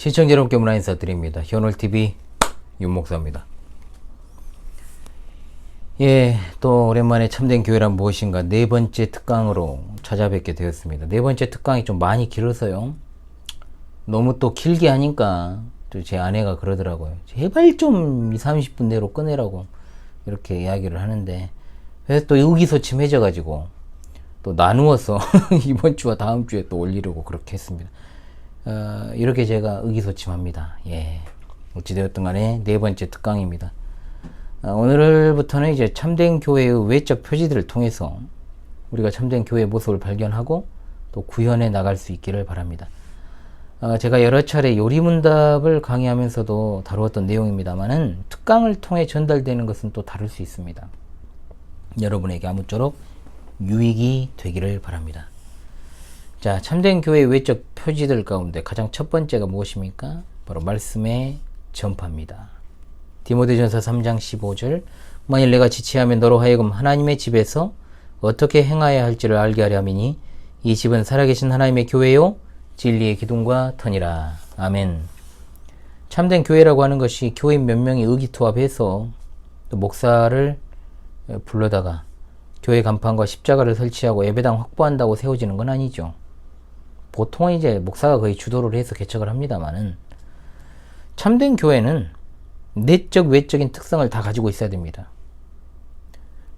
시청자 여러분께 문화 인사드립니다. 현월TV 윤목사입니다. 또 오랜만에 참된 교회란 무엇인가 네 번째 특강으로 찾아뵙게 되었습니다. 네 번째 특강이 좀 많이 길어서요. 너무 또 길게 하니까 또 제 아내가 그러더라고요. 제발 좀 30분 내로 꺼내라고 이렇게 이야기를 하는데, 그래서 또 의기소침해져가지고 또 나누어서 이번 주와 다음 주에 또 올리려고 그렇게 했습니다. 이렇게 제가 의기소침합니다. 어찌되었든 간에 네 번째 특강입니다. 오늘부터는 이제 참된 교회의 외적 표지들을 통해서 우리가 참된 교회의 모습을 발견하고 또 구현해 나갈 수 있기를 바랍니다. 제가 여러 차례 요리문답을 강의하면서도 다루었던 내용입니다만은 특강을 통해 전달되는 것은 또 다를 수 있습니다. 여러분에게 아무쪼록 유익이 되기를 바랍니다. 자, 참된 교회의 외적 표지들 가운데 가장 첫 번째가 무엇입니까? 바로 말씀의 전파입니다. 디모데전서 3장 15절, 만일 내가 지체하면 너로 하여금 하나님의 집에서 어떻게 행하여야 할지를 알게 하려 함이니 이 집은 살아계신 하나님의 교회요 진리의 기둥과 터니라. 아멘. 참된 교회라고 하는 것이 교인 몇 명이 의기투합해서 또 목사를 불러다가 교회 간판과 십자가를 설치하고 예배당 확보한다고 세워지는 건 아니죠. 보통은 이제 목사가 거의 주도를 해서 개척을 합니다만은, 참된 교회는 내적 외적인 특성을 다 가지고 있어야 됩니다.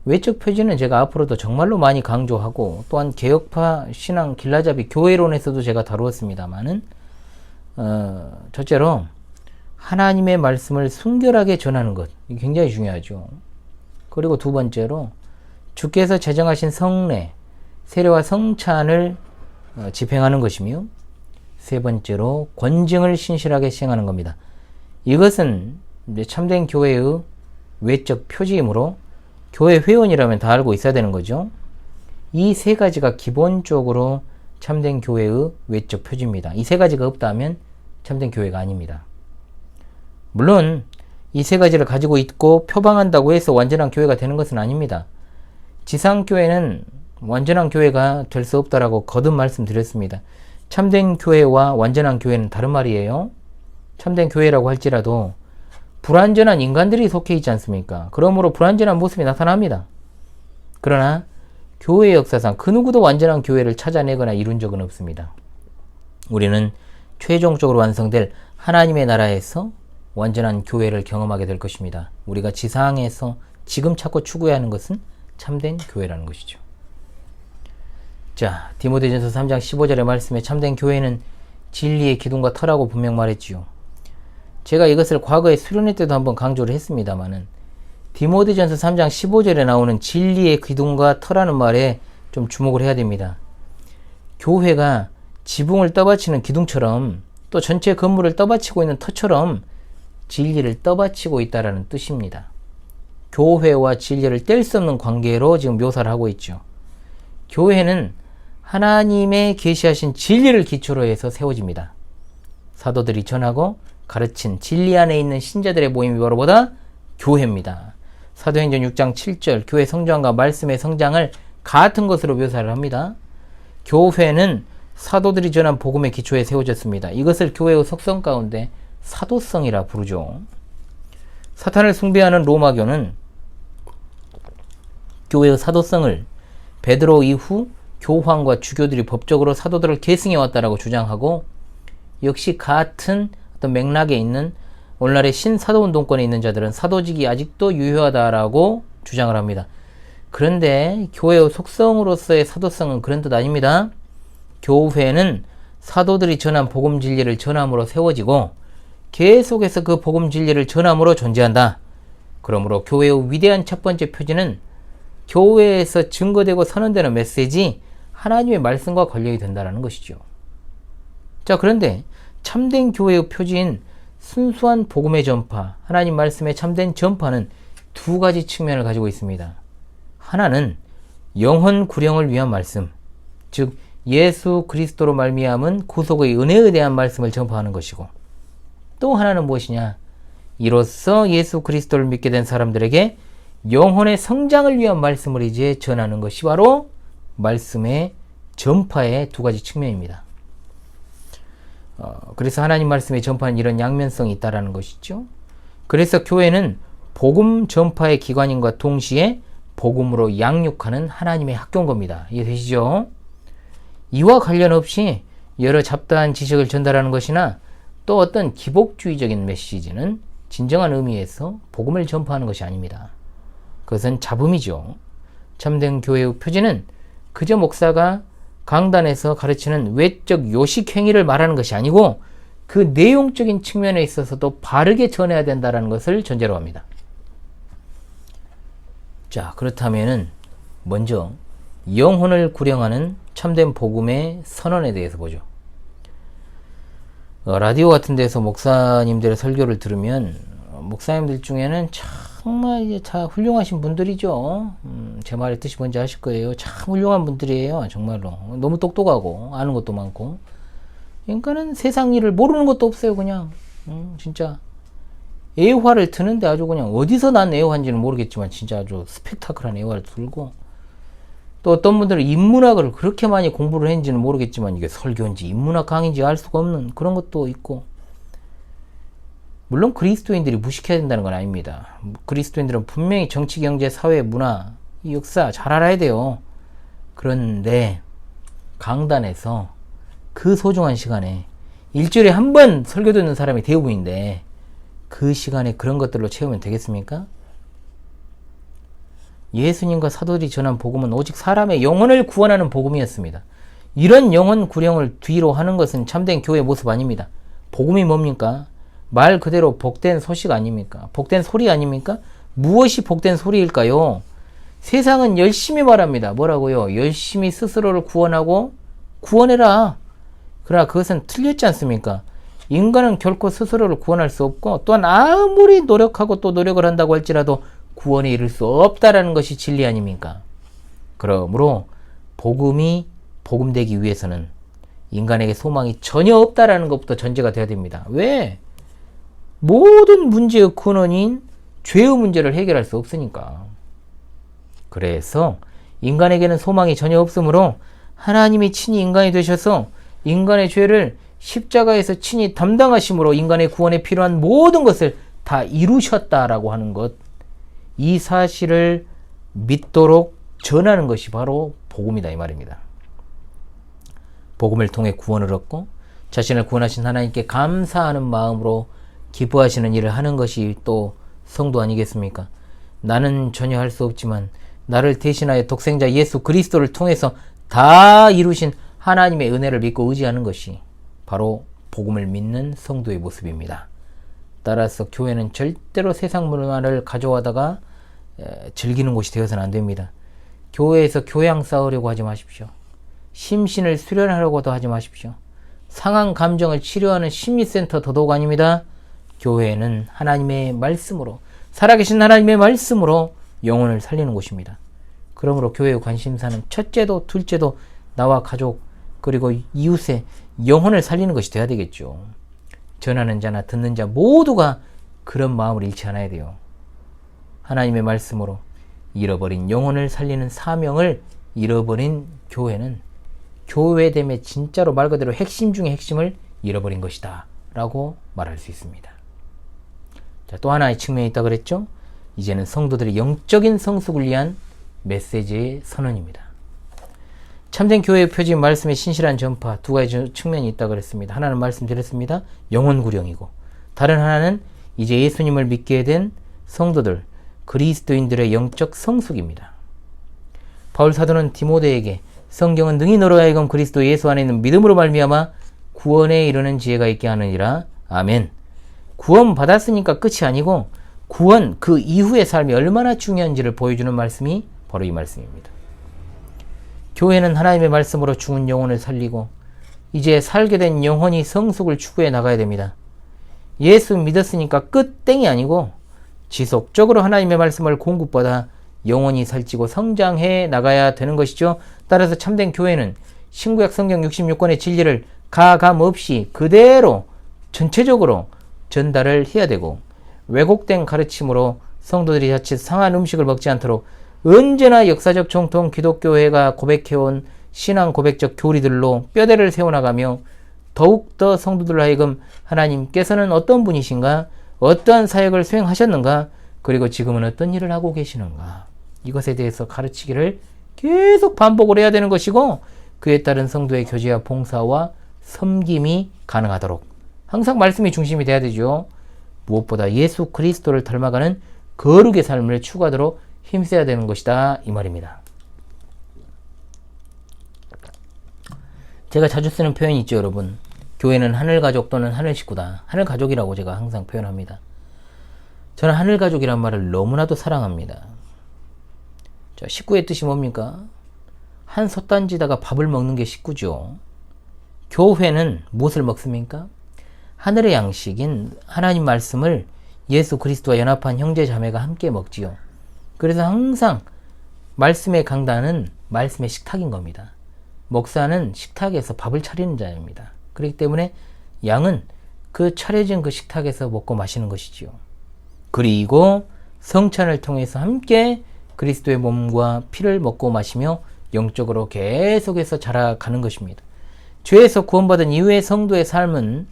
외적 표지는 제가 앞으로도 정말로 많이 강조하고, 또한 개혁파 신앙 길라잡이 교회론에서도 제가 다루었습니다만은, 첫째로 하나님의 말씀을 순결하게 전하는 것, 이게 굉장히 중요하죠. 그리고 두 번째로 주께서 제정하신 성례, 세례와 성찬을 집행하는 것이며, 세 번째로 권증을 신실하게 시행하는 겁니다. 이것은 이제 참된 교회의 외적 표지이므로 교회 회원이라면 다 알고 있어야 되는 거죠. 이 세 가지가 기본적으로 참된 교회의 외적 표지입니다. 이 세 가지가 없다면 참된 교회가 아닙니다. 물론 이 세 가지를 가지고 있고 표방한다고 해서 완전한 교회가 되는 것은 아닙니다. 지상교회는 완전한 교회가 될 수 없다라고 거듭 말씀드렸습니다. 참된 교회와 완전한 교회는 다른 말이에요. 참된 교회라고 할지라도 불완전한 인간들이 속해 있지 않습니까? 그러므로 불완전한 모습이 나타납니다. 그러나 교회 역사상 그 누구도 완전한 교회를 찾아내거나 이룬 적은 없습니다. 우리는 최종적으로 완성될 하나님의 나라에서 완전한 교회를 경험하게 될 것입니다. 우리가 지상에서 지금 찾고 추구해야 하는 것은 참된 교회라는 것이죠. 자, 디모데전서 3장 15절의 말씀에 참된 교회는 진리의 기둥과 터라고 분명 말했지요. 제가 이것을 과거에 수련회 때도 한번 강조를 했습니다만은, 디모데전서 3장 15절에 나오는 진리의 기둥과 터라는 말에 좀 주목을 해야 됩니다. 교회가 지붕을 떠받치는 기둥처럼, 또 전체 건물을 떠받치고 있는 터처럼 진리를 떠받치고 있다라는 뜻입니다. 교회와 진리를 뗄 수 없는 관계로 지금 묘사를 하고 있죠. 교회는 하나님의 계시하신 진리를 기초로 해서 세워집니다. 사도들이 전하고 가르친 진리 안에 있는 신자들의 모임이 바로 뭐다? 교회입니다. 사도행전 6장 7절, 교회 성장과 말씀의 성장을 같은 것으로 묘사를 합니다. 교회는 사도들이 전한 복음의 기초에 세워졌습니다. 이것을 교회의 속성 가운데 사도성이라 부르죠. 사탄을 숭배하는 로마교는 교회의 사도성을 베드로 이후 교황과 주교들이 법적으로 사도들을 계승해 왔다라고 주장하고, 역시 같은 어떤 맥락에 있는 오늘날의 신사도운동권에 있는 자들은 사도직이 아직도 유효하다라고 주장을 합니다. 그런데 교회의 속성으로서의 사도성은 그런 뜻 아닙니다. 교회는 사도들이 전한 복음 진리를 전함으로 세워지고 계속해서 그 복음 진리를 전함으로 존재한다. 그러므로 교회의 위대한 첫 번째 표지는 교회에서 증거되고 선언되는 메시지, 하나님의 말씀과 관련이 된다는 것이죠. 자, 그런데 참된 교회의 표지인 순수한 복음의 전파, 하나님 말씀의 참된 전파는 두 가지 측면을 가지고 있습니다. 하나는 영혼 구령을 위한 말씀, 즉 예수 그리스도로 말미암은 구속의 은혜에 대한 말씀을 전파하는 것이고, 또 하나는 무엇이냐? 이로써 예수 그리스도를 믿게 된 사람들에게 영혼의 성장을 위한 말씀을 이제 전하는 것이 바로 말씀의 전파의 두 가지 측면입니다. 그래서 하나님 말씀에 전파하는 이런 양면성이 있다라는 것이죠. 그래서 교회는 복음 전파의 기관인과 동시에 복음으로 양육하는 하나님의 학교인 겁니다. 이해되시죠? 이와 관련 없이 여러 잡다한 지식을 전달하는 것이나 또 어떤 기복주의적인 메시지는 진정한 의미에서 복음을 전파하는 것이 아닙니다. 그것은 잡음이죠. 참된 교회의 표지는 그저 목사가 강단에서 가르치는 외적 요식 행위를 말하는 것이 아니고 그 내용적인 측면에 있어서도 바르게 전해야 된다는 것을 전제로 합니다. 자, 그렇다면은 먼저 영혼을 구령하는 참된 복음의 선언에 대해서 보죠. 라디오 같은 데서 목사님들의 설교를 들으면 목사님들 중에는 정말 이제 다 훌륭하신 분들이죠. 제 말의 뜻이 뭔지 아실 거예요. 참 훌륭한 분들이에요. 정말로. 너무 똑똑하고 아는 것도 많고. 그러니까는 세상 일을 모르는 것도 없어요. 그냥 진짜 애화를 트는데 아주 그냥 어디서 난 애화인지는 모르겠지만 진짜 아주 스펙타클한 애화를 들고, 또 어떤 분들은 인문학을 그렇게 많이 공부를 했는지는 모르겠지만 이게 설교인지 인문학 강의인지 알 수가 없는 그런 것도 있고, 물론 그리스도인들이 무식해야 된다는 건 아닙니다. 그리스도인들은 분명히 정치, 경제, 사회, 문화, 이 역사 잘 알아야 돼요. 그런데 강단에서 그 소중한 시간에 일주일에 한 번 설교 듣는 사람이 대부분인데 그 시간에 그런 것들로 채우면 되겠습니까? 예수님과 사도들이 전한 복음은 오직 사람의 영혼을 구원하는 복음이었습니다. 이런 영혼 구령을 뒤로 하는 것은 참된 교회의 모습 아닙니다. 복음이 뭡니까? 말 그대로 복된 소식 아닙니까? 복된 소리 아닙니까? 무엇이 복된 소리일까요? 세상은 열심히 말합니다. 뭐라고요? 열심히 스스로를 구원하고 구원해라. 그러나 그것은 틀렸지 않습니까? 인간은 결코 스스로를 구원할 수 없고, 또한 아무리 노력하고 또 노력을 한다고 할지라도 구원에 이를 수 없다라는 것이 진리 아닙니까? 그러므로 복음이 복음되기 위해서는 인간에게 소망이 전혀 없다라는 것부터 전제가 되어야 됩니다. 왜? 모든 문제의 근원인 죄의 문제를 해결할 수 없으니까. 그래서 인간에게는 소망이 전혀 없으므로 하나님이 친히 인간이 되셔서 인간의 죄를 십자가에서 친히 담당하심으로 인간의 구원에 필요한 모든 것을 다 이루셨다라고 하는 것, 이 사실을 믿도록 전하는 것이 바로 복음이다 이 말입니다. 복음을 통해 구원을 얻고 자신을 구원하신 하나님께 감사하는 마음으로 기뻐하시는 일을 하는 것이 또 성도 아니겠습니까? 나는 전혀 할 수 없지만 나를 대신하여 독생자 예수 그리스도를 통해서 다 이루신 하나님의 은혜를 믿고 의지하는 것이 바로 복음을 믿는 성도의 모습입니다. 따라서 교회는 절대로 세상 문화를 가져와다가 즐기는 곳이 되어서는 안 됩니다. 교회에서 교양 쌓으려고 하지 마십시오. 심신을 수련하려고도 하지 마십시오. 상한 감정을 치료하는 심리센터 더더욱 아닙니다. 교회는 하나님의 말씀으로, 살아계신 하나님의 말씀으로 영혼을 살리는 곳입니다. 그러므로 교회의 관심사는 첫째도 둘째도 나와 가족 그리고 이웃의 영혼을 살리는 것이 돼야 되겠죠. 전하는 자나 듣는 자 모두가 그런 마음을 잃지 않아야 돼요. 하나님의 말씀으로 잃어버린 영혼을 살리는 사명을 잃어버린 교회는 교회됨의 진짜로 말 그대로 핵심 중의 핵심을 잃어버린 것이다 라고 말할 수 있습니다. 자, 또 하나의 측면이 있다 그랬죠? 이제는 성도들의 영적인 성숙을 위한 메시지의 선언입니다. 참된 교회의 표지인 말씀의 신실한 전파, 두 가지 측면이 있다 그랬습니다. 하나는 말씀드렸습니다. 영혼 구령이고, 다른 하나는 이제 예수님을 믿게 된 성도들, 그리스도인들의 영적 성숙입니다. 바울 사도는 디모데에게 성경은 능히 너로 하여금 그리스도 예수 안에 있는 믿음으로 말미암아 구원에 이르는 지혜가 있게 하느니라. 아멘. 구원 받았으니까 끝이 아니고 구원 그 이후의 삶이 얼마나 중요한지를 보여주는 말씀이 바로 이 말씀입니다. 교회는 하나님의 말씀으로 죽은 영혼을 살리고 이제 살게 된 영혼이 성숙을 추구해 나가야 됩니다. 예수 믿었으니까 끝 땡이 아니고 지속적으로 하나님의 말씀을 공급받아 영혼이 살찌고 성장해 나가야 되는 것이죠. 따라서 참된 교회는 신구약 성경 66권의 진리를 가감 없이 그대로 전체적으로 전달을 해야 되고, 왜곡된 가르침으로 성도들이 자칫 상한 음식을 먹지 않도록 언제나 역사적 정통 기독교회가 고백해온 신앙 고백적 교리들로 뼈대를 세워나가며 더욱더 성도들로 하여금 하나님께서는 어떤 분이신가, 어떠한 사역을 수행하셨는가, 그리고 지금은 어떤 일을 하고 계시는가, 이것에 대해서 가르치기를 계속 반복을 해야 되는 것이고, 그에 따른 성도의 교제와 봉사와 섬김이 가능하도록 항상 말씀이 중심이 돼야 되죠. 무엇보다 예수 그리스도를 닮아가는 거룩의 삶을 추구하도록 힘써야 되는 것이다, 이 말입니다. 제가 자주 쓰는 표현이 있죠, 여러분. 교회는 하늘가족 또는 하늘식구다. 하늘가족이라고 제가 항상 표현합니다. 저는 하늘가족이란 말을 너무나도 사랑합니다. 자, 식구의 뜻이 뭡니까? 한 솥단지다가 밥을 먹는 게 식구죠. 교회는 무엇을 먹습니까? 하늘의 양식인 하나님 말씀을 예수 그리스도와 연합한 형제 자매가 함께 먹지요. 그래서 항상 말씀의 강단은 말씀의 식탁인 겁니다. 목사는 식탁에서 밥을 차리는 자입니다. 그렇기 때문에 양은 그 차려진 그 식탁에서 먹고 마시는 것이지요. 그리고 성찬을 통해서 함께 그리스도의 몸과 피를 먹고 마시며 영적으로 계속해서 자라가는 것입니다. 죄에서 구원받은 이후의 성도의 삶은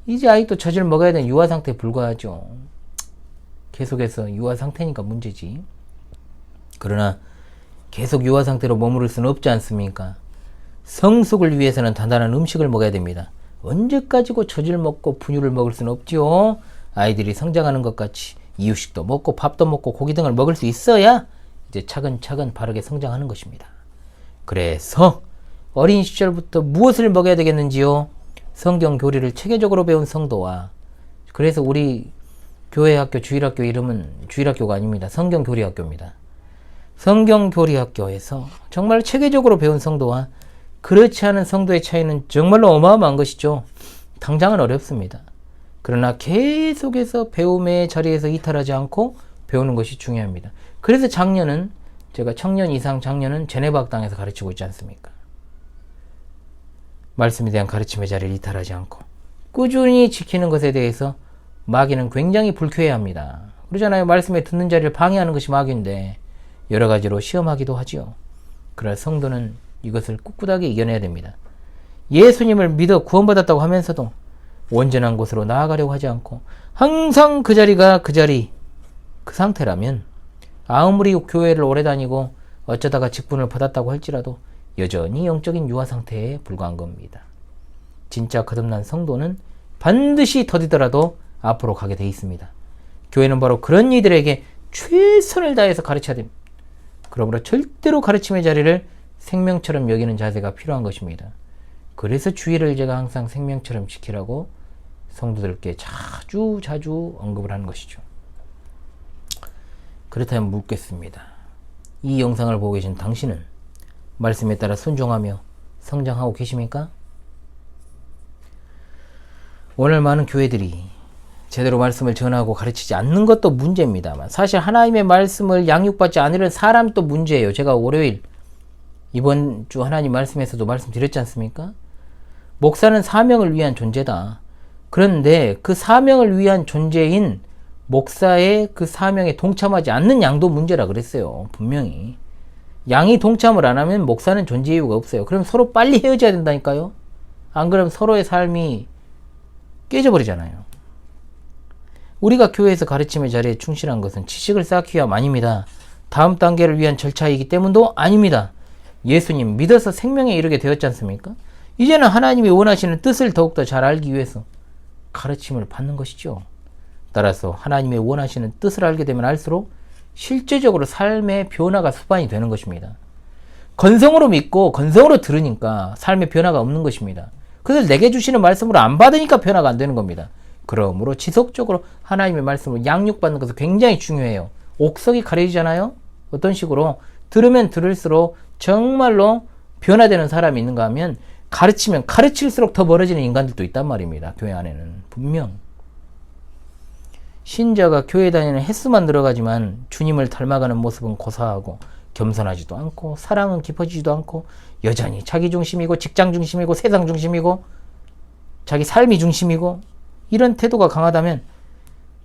이제 아직도 젖을 먹어야 되는 유아 상태에 불과하죠. 계속해서 유아 상태니까 문제지. 그러나 계속 유아 상태로 머무를 수는 없지 않습니까? 성숙을 위해서는 단단한 음식을 먹어야 됩니다. 언제까지고 젖을 먹고 분유를 먹을 수는 없지요. 아이들이 성장하는 것 같이 이유식도 먹고 밥도 먹고 고기 등을 먹을 수 있어야 이제 차근차근 바르게 성장하는 것입니다. 그래서 어린 시절부터 무엇을 먹어야 되겠는지요? 성경 교리를 체계적으로 배운 성도와, 그래서 우리 교회 학교 주일학교 이름은 주일학교가 아닙니다. 성경 교리학교입니다. 성경 교리학교에서 정말 체계적으로 배운 성도와 그렇지 않은 성도의 차이는 정말로 어마어마한 것이죠. 당장은 어렵습니다. 그러나 계속해서 배움의 자리에서 이탈하지 않고 배우는 것이 중요합니다. 그래서 작년은 제가 청년 이상 작년은 제네바 학당에서 가르치고 있지 않습니까? 말씀에 대한 가르침의 자리를 이탈하지 않고 꾸준히 지키는 것에 대해서 마귀는 굉장히 불쾌해합니다. 그러잖아요. 말씀에 듣는 자리를 방해하는 것이 마귀인데 여러 가지로 시험하기도 하지요. 그러나 성도는 이것을 꿋꿋하게 이겨내야 됩니다. 예수님을 믿어 구원받았다고 하면서도 온전한 곳으로 나아가려고 하지 않고 항상 그 자리가 그 자리, 그 상태라면 아무리 교회를 오래 다니고 어쩌다가 직분을 받았다고 할지라도 여전히 영적인 유아 상태에 불과한 겁니다. 진짜 거듭난 성도는 반드시 더디더라도 앞으로 가게 돼 있습니다. 교회는 바로 그런 이들에게 최선을 다해서 가르쳐야 됩니다. 그러므로 절대로 가르침의 자리를 생명처럼 여기는 자세가 필요한 것입니다. 그래서 주의를 제가 항상 생명처럼 지키라고 성도들께 자주 언급을 하는 것이죠. 그렇다면 묻겠습니다. 이 영상을 보고 계신 당신은 말씀에 따라 순종하며 성장하고 계십니까? 오늘 많은 교회들이 제대로 말씀을 전하고 가르치지 않는 것도 문제입니다만 사실 하나님의 말씀을 양육받지 않으려는 사람이 또 문제예요. 제가 월요일 이번 주 하나님 말씀에서도 말씀드렸지 않습니까? 목사는 사명을 위한 존재다. 그런데 그 사명을 위한 존재인 목사의 그 사명에 동참하지 않는 양도 문제라 그랬어요. 분명히. 양이 동참을 안 하면 목사는 존재 이유가 없어요. 그럼 서로 빨리 헤어져야 된다니까요. 안 그러면 서로의 삶이 깨져버리잖아요. 우리가 교회에서 가르침의 자리에 충실한 것은 지식을 쌓기 위함 아닙니다. 다음 단계를 위한 절차이기 때문도 아닙니다. 예수님 믿어서 생명에 이르게 되었지 않습니까? 이제는 하나님이 원하시는 뜻을 더욱더 잘 알기 위해서 가르침을 받는 것이죠. 따라서 하나님의 원하시는 뜻을 알게 되면 알수록 실제적으로 삶의 변화가 수반이 되는 것입니다. 건성으로 믿고 건성으로 들으니까 삶의 변화가 없는 것입니다. 그래서 내게 주시는 말씀으로 안 받으니까 변화가 안 되는 겁니다. 그러므로 지속적으로 하나님의 말씀을 양육받는 것은 굉장히 중요해요. 옥석이 가려지잖아요. 어떤 식으로 들으면 들을수록 정말로 변화되는 사람이 있는가 하면 가르치면 가르칠수록 더 멀어지는 인간들도 있단 말입니다. 교회 안에는 분명. 신자가 교회 다니는 횟수만 늘어가지만 주님을 닮아가는 모습은 고사하고 겸손하지도 않고 사랑은 깊어지지도 않고 여전히 자기 중심이고 직장 중심이고 세상 중심이고 자기 삶이 중심이고 이런 태도가 강하다면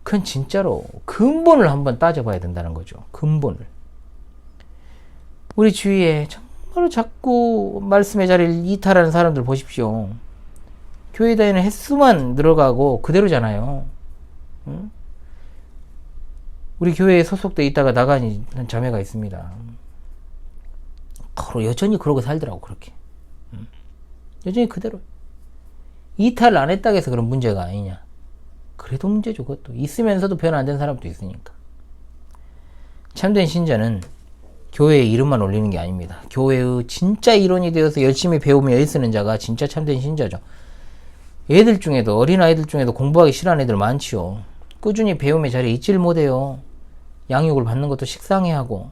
그건 진짜로 근본을 한번 따져봐야 된다는 거죠. 근본을. 우리 주위에 정말로 자꾸 말씀의 자리를 이탈하는 사람들 보십시오. 교회 다니는 횟수만 늘어가고 그대로잖아요. 응? 우리 교회에 소속돼 있다가 나간 자매가 있습니다. 여전히 그러고 살더라고, 그렇게. 여전히 그대로. 이탈을 안 했다고 해서 그런 문제가 아니냐. 그래도 문제죠, 그것도. 있으면서도 변화 안 된 사람도 있으니까. 참된 신자는 교회의 이름만 올리는 게 아닙니다. 교회의 진짜 일원이 되어서 열심히 배우며 애쓰는 자가 진짜 참된 신자죠. 애들 중에도, 어린아이들 중에도 공부하기 싫어하는 애들 많지요. 꾸준히 배움의 자리에 있질 못해요. 양육을 받는 것도 식상해하고.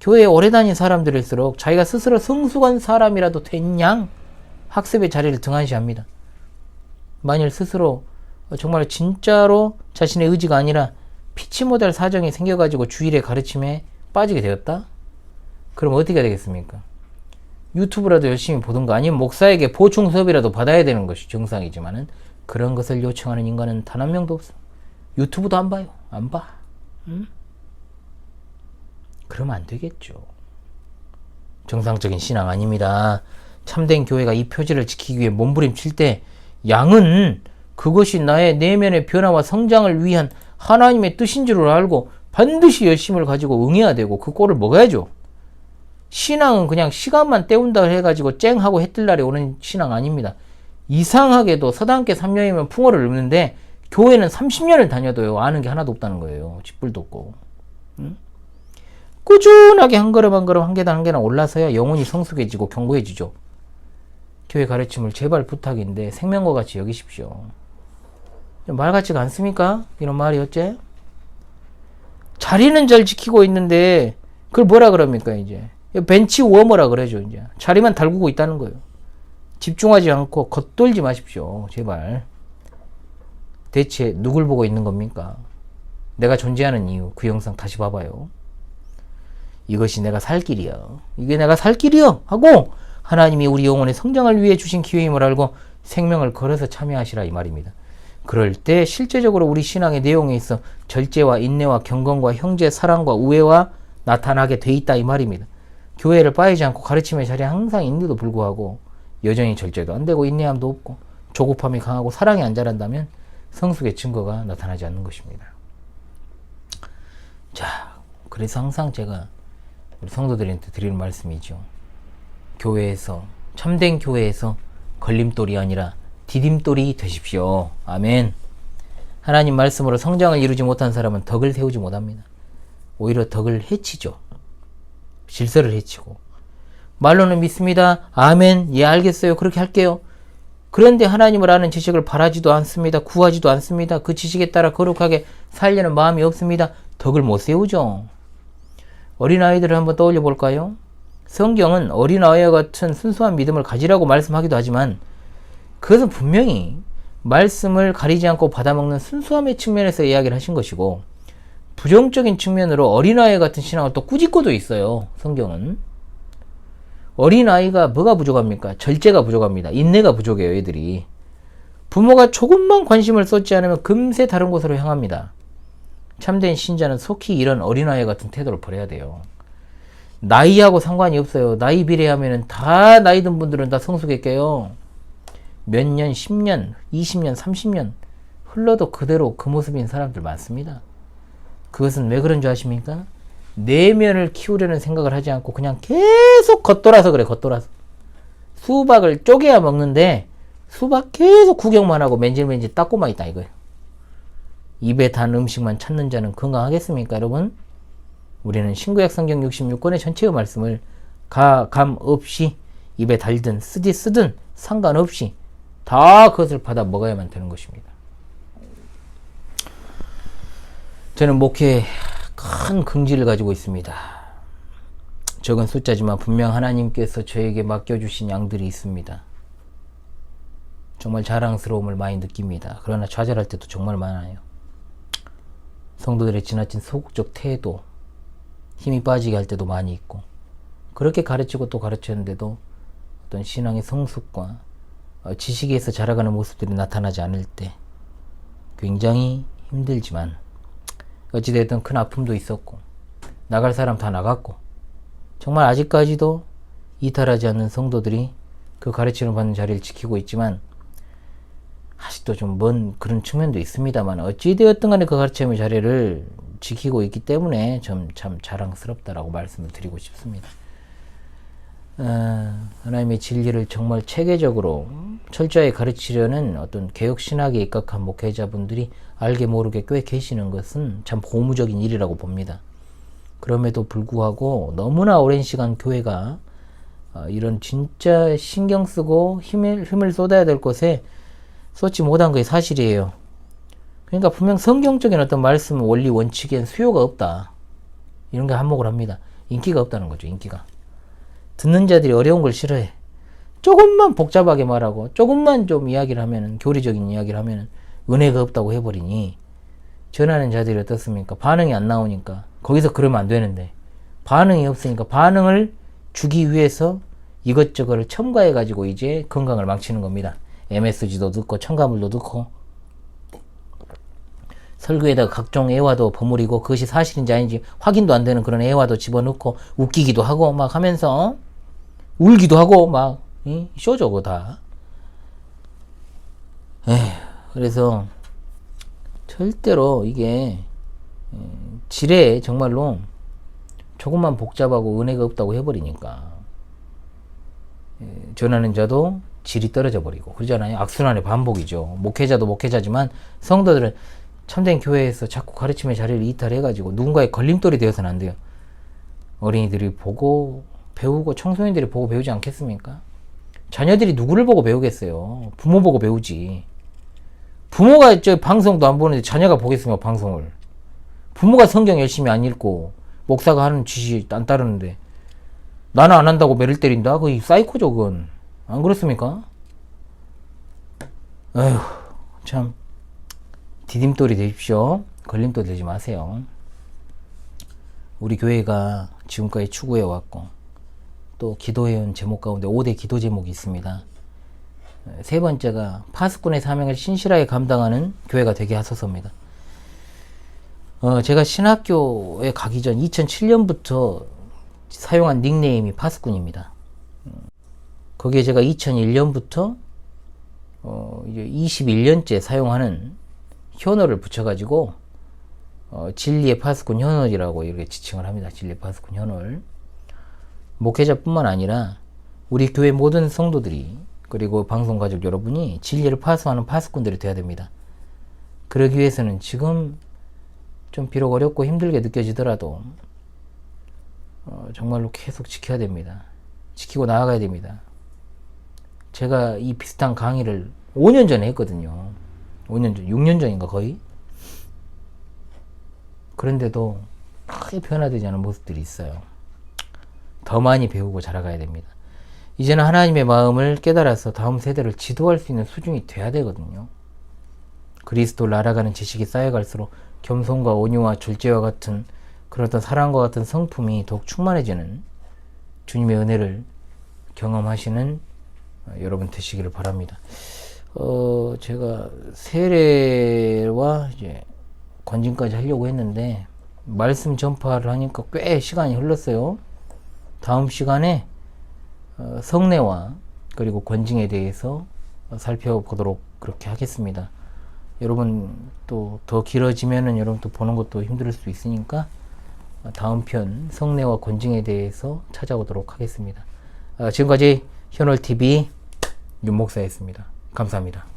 교회에 오래 다닌 사람들일수록 자기가 스스로 성숙한 사람이라도 된 양 학습의 자리를 등한시합니다. 만일 스스로 정말 진짜로 자신의 의지가 아니라 피치 못할 사정이 생겨가지고 주일의 가르침에 빠지게 되었다? 그럼 어떻게 되겠습니까? 유튜브라도 열심히 보든가 아니면 목사에게 보충 수업이라도 받아야 되는 것이 정상이지만은 그런 것을 요청하는 인간은 단 한 명도 없어. 유튜브도 안 봐요. 안 봐. 응? 그러면 안 되겠죠. 정상적인 신앙 아닙니다. 참된 교회가 이 표지를 지키기 위해 몸부림칠 때 양은 그것이 나의 내면의 변화와 성장을 위한 하나님의 뜻인 줄 알고 반드시 열심을 가지고 응해야 되고 그 꼴을 먹어야죠. 신앙은 그냥 시간만 때운다 해가지고 쨍하고 해뜰날에 오는 신앙 아닙니다. 이상하게도 서당계 3년이면 풍어를 읊는데 교회는 30년을 다녀도요 아는 게 하나도 없다는 거예요. 쥐뿔도 없고. 응? 꾸준하게 한 걸음 한 걸음 한 계단 한 계단 올라서야 영혼이 성숙해지고 견고해지죠. 교회 가르침을 제발 부탁인데 생명과 같이 여기십시오. 말 같지가 않습니까? 이런 말이 어째? 자리는 잘 지키고 있는데 그걸 뭐라 그럽니까 이제? 벤치 워머라 그러죠 이제. 자리만 달구고 있다는 거예요. 집중하지 않고 겉돌지 마십시오. 제발. 대체 누굴 보고 있는 겁니까? 내가 존재하는 이유 그 영상 다시 봐봐요. 이것이 내가 살 길이야. 이게 내가 살 길이야 하고 하나님이 우리 영혼의 성장을 위해 주신 기회임을 알고 생명을 걸어서 참여하시라 이 말입니다. 그럴 때 실제적으로 우리 신앙의 내용에 있어 절제와 인내와 경건과 형제 사랑과 우애와 나타나게 돼 있다 이 말입니다. 교회를 빠지지 않고 가르침의 자리에 항상 있는데도 불구하고 여전히 절제도 안 되고 인내함도 없고 조급함이 강하고 사랑이 안 자란다면 성숙의 증거가 나타나지 않는 것입니다. 자, 그래서 항상 제가 우리 성도들한테 드리는 말씀이죠. 교회에서, 참된 교회에서 걸림돌이 아니라 디딤돌이 되십시오. 아멘. 하나님 말씀으로 성장을 이루지 못한 사람은 덕을 세우지 못합니다. 오히려 덕을 해치죠. 질서를 해치고. 말로는 믿습니다. 아멘. 예, 알겠어요. 그렇게 할게요. 그런데 하나님을 아는 지식을 바라지도 않습니다. 구하지도 않습니다. 그 지식에 따라 거룩하게 살려는 마음이 없습니다. 덕을 못 세우죠. 어린아이들을 한번 떠올려 볼까요? 성경은 어린아이와 같은 순수한 믿음을 가지라고 말씀하기도 하지만 그것은 분명히 말씀을 가리지 않고 받아먹는 순수함의 측면에서 이야기를 하신 것이고 부정적인 측면으로 어린아이 같은 신앙을 또 꾸짖고도 있어요. 성경은. 어린아이가 뭐가 부족합니까? 절제가 부족합니다. 인내가 부족해요. 애들이. 부모가 조금만 관심을 쏟지 않으면 금세 다른 곳으로 향합니다. 참된 신자는 속히 이런 어린아이 같은 태도를 버려야 돼요. 나이하고 상관이 없어요. 나이 비례하면 다 나이 든 분들은 다 성숙했게요. 몇 년, 10년, 20년, 30년 흘러도 그대로 그 모습인 사람들 많습니다. 그것은 왜 그런 줄 아십니까? 내면을 키우려는 생각을 하지 않고 그냥 계속 겉돌아서 그래. 겉돌아서. 수박을 쪼개야 먹는데 수박 계속 구경만 하고 맨질맨질 닦고만 있다 이거예요. 입에 단 음식만 찾는 자는 건강하겠습니까 여러분? 우리는 신구약 성경 66권의 전체의 말씀을 감 없이 입에 달든 쓰든 상관없이 다 그것을 받아 먹어야만 되는 것입니다. 저는 목회에 큰 긍지를 가지고 있습니다. 적은 숫자지만 분명 하나님께서 저에게 맡겨주신 양들이 있습니다. 정말 자랑스러움을 많이 느낍니다. 그러나 좌절할 때도 정말 많아요. 성도들의 지나친 소극적 태도, 힘이 빠지게 할 때도 많이 있고 그렇게 가르치고 또 가르쳤는데도 어떤 신앙의 성숙과 지식에서 자라가는 모습들이 나타나지 않을 때 굉장히 힘들지만 어찌됐든 큰 아픔도 있었고 나갈 사람 다 나갔고 정말 아직까지도 이탈하지 않는 성도들이 그 가르침을 받는 자리를 지키고 있지만 아직도 좀 먼 그런 측면도 있습니다만 어찌되었든 간에 그 가르침의 자리를 지키고 있기 때문에 좀 참 자랑스럽다라고 말씀을 드리고 싶습니다. 하나님의 진리를 정말 체계적으로 철저히 가르치려는 어떤 개혁신학에 입각한 목회자분들이 알게 모르게 꽤 계시는 것은 참 고무적인 일이라고 봅니다. 그럼에도 불구하고 너무나 오랜 시간 교회가 이런 진짜 신경 쓰고 힘을 쏟아야 될 곳에 쏟지 못한 게 사실이에요. 그러니까 분명 성경적인 어떤 말씀, 원리, 원칙엔 수요가 없다. 이런 게 한몫을 합니다. 인기가 없다는 거죠, 인기가. 듣는 자들이 어려운 걸 싫어해. 조금만 복잡하게 말하고 조금만 좀 이야기를 하면은, 교리적인 이야기를 하면은 은혜가 없다고 해버리니 전하는 자들이 어떻습니까? 반응이 안 나오니까. 거기서 그러면 안 되는데 반응이 없으니까 반응을 주기 위해서 이것저것을 첨가해 가지고 이제 건강을 망치는 겁니다. MSG도 넣고 첨가물도 넣고 설교에다가 각종 애화도 버무리고 그것이 사실인지 아닌지 확인도 안 되는 그런 애화도 집어넣고 웃기기도 하고 막 하면서 울기도 하고 막 쇼죠 그거 다. 그래서 절대로 이게 지레 정말로 조금만 복잡하고 은혜가 없다고 해버리니까 전하는 자도 질이 떨어져 버리고 그러잖아요. 악순환의 반복이죠. 목회자도 목회자지만 성도들은 참된 교회에서 자꾸 가르침의 자리를 이탈해가지고 누군가의 걸림돌이 되어서는 안 돼요. 어린이들이 보고 배우고 청소년들이 보고 배우지 않겠습니까? 자녀들이 누구를 보고 배우겠어요? 부모 보고 배우지. 부모가 저 방송도 안 보는데 자녀가 보겠습니까? 방송을. 부모가 성경 열심히 안 읽고 목사가 하는 지시 안 따르는데 나는 안 한다고 매를 때린다? 그거 사이코죠 그건. 안 그렇습니까? 아휴 참 디딤돌이 되십시오. 걸림돌 되지 마세요. 우리 교회가 지금까지 추구해왔고 또 기도해온 제목 가운데 5대 기도 제목이 있습니다. 세 번째가 파수꾼의 사명을 신실하게 감당하는 교회가 되게 하소서입니다. 제가 신학교에 가기 전 2007년부터 사용한 닉네임이 파수꾼입니다. 거기에 제가 2001년부터 이제 21년째 사용하는 현어를 붙여가지고 진리의 파수꾼 현월이라고 이렇게 지칭을 합니다. 진리의 파수꾼 현월. 목회자뿐만 아니라 우리 교회 모든 성도들이 그리고 방송가족 여러분이 진리를 파수하는 파수꾼들이 되어야 됩니다. 그러기 위해서는 지금 좀 비록 어렵고 힘들게 느껴지더라도 정말로 계속 지켜야 됩니다. 지키고 나아가야 됩니다. 제가 이 비슷한 강의를 5년 전에 했거든요. 5년 전, 6년 전인가 거의. 그런데도 크게 변화되지 않은 모습들이 있어요. 더 많이 배우고 자라가야 됩니다. 이제는 하나님의 마음을 깨달아서 다음 세대를 지도할 수 있는 수준이 돼야 되거든요. 그리스도를 알아가는 지식이 쌓여갈수록 겸손과 온유와 절제와 같은 그런 어떤 사랑과 같은 성품이 더욱 충만해지는 주님의 은혜를 경험하시는 여러분 되시기를 바랍니다. 제가 세례와 이제 권징까지 하려고 했는데 말씀 전파를 하니까 꽤 시간이 흘렀어요. 다음 시간에 성례와 그리고 권징에 대해서 살펴보도록 그렇게 하겠습니다. 여러분 또 더 길어지면은 여러분 또 보는 것도 힘들 수 있으니까 다음 편 성례와 권징에 대해서 찾아오도록 하겠습니다. 지금까지 현월TV 윤목사였습니다. 감사합니다.